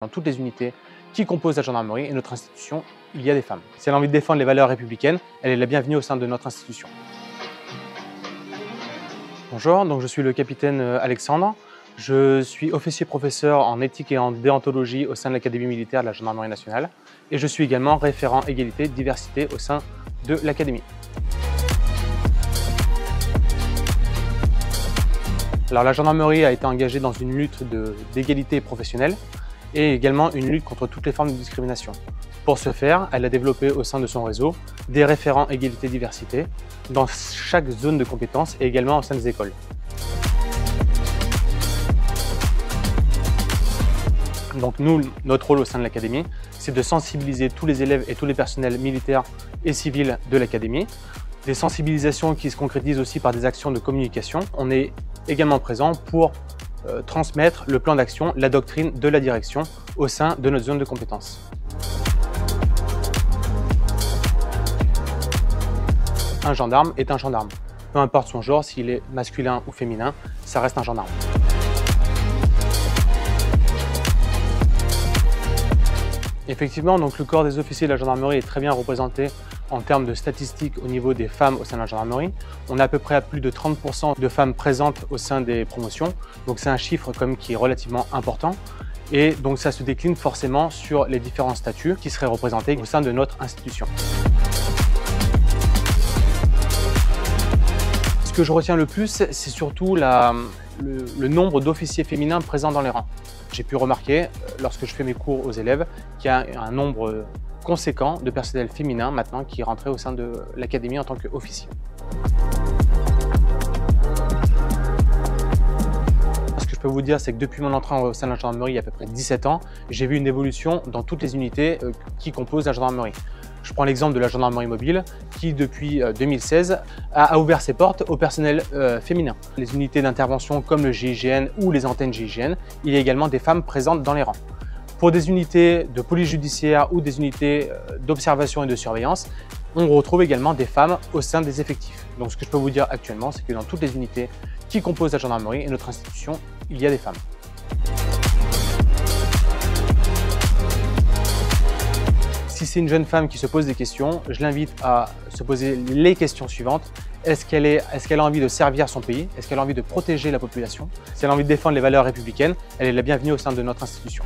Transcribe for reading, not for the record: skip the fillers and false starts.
Dans toutes les unités qui composent la gendarmerie et notre institution, il y a des femmes. Si elle a envie de défendre les valeurs républicaines, elle est la bienvenue au sein de notre institution. Bonjour, donc je suis le capitaine Alexandre. Je suis officier professeur en éthique et en déontologie au sein de l'Académie militaire de la Gendarmerie nationale. Et je suis également référent égalité diversité au sein de l'Académie. Alors la gendarmerie a été engagée dans une lutte d'égalité professionnelle et également une lutte contre toutes les formes de discrimination. Pour ce faire, elle a développé au sein de son réseau des référents égalité-diversité dans chaque zone de compétences et également au sein des écoles. Donc nous, notre rôle au sein de l'Académie, c'est de sensibiliser tous les élèves et tous les personnels militaires et civils de l'Académie. Des sensibilisations qui se concrétisent aussi par des actions de communication. On est également présent pour transmettre le plan d'action, la doctrine de la direction au sein de notre zone de compétences. Un gendarme est un gendarme. Peu importe son genre, s'il est masculin ou féminin, ça reste un gendarme. Effectivement, donc le corps des officiers de la gendarmerie est très bien représenté en termes de statistiques au niveau des femmes au sein de la gendarmerie. On a à peu près à plus de 30% de femmes présentes au sein des promotions. Donc c'est un chiffre comme qui est relativement important. Et donc ça se décline forcément sur les différents statuts qui seraient représentés au sein de notre institution. Ce que je retiens le plus, c'est surtout le nombre d'officiers féminins présents dans les rangs. J'ai pu remarquer, lorsque je fais mes cours aux élèves, qu'il y a un nombre conséquent de personnel féminin maintenant qui est rentré au sein de l'académie en tant qu'officier. Ce que je peux vous dire, c'est que depuis mon entrée au sein de la gendarmerie il y a à peu près 17 ans, j'ai vu une évolution dans toutes les unités qui composent la gendarmerie. Je prends l'exemple de la gendarmerie mobile qui, depuis 2016, a ouvert ses portes au personnel féminin. Les unités d'intervention comme le GIGN ou les antennes GIGN, il y a également des femmes présentes dans les rangs. Pour des unités de police judiciaire ou des unités d'observation et de surveillance, on retrouve également des femmes au sein des effectifs. Donc ce que je peux vous dire actuellement, c'est que dans toutes les unités qui composent la gendarmerie et notre institution, il y a des femmes. Si c'est une jeune femme qui se pose des questions, je l'invite à se poser les questions suivantes. Est-ce qu'elle a envie de servir son pays? Est-ce qu'elle a envie de protéger la population? Si elle a envie de défendre les valeurs républicaines, elle est la bienvenue au sein de notre institution.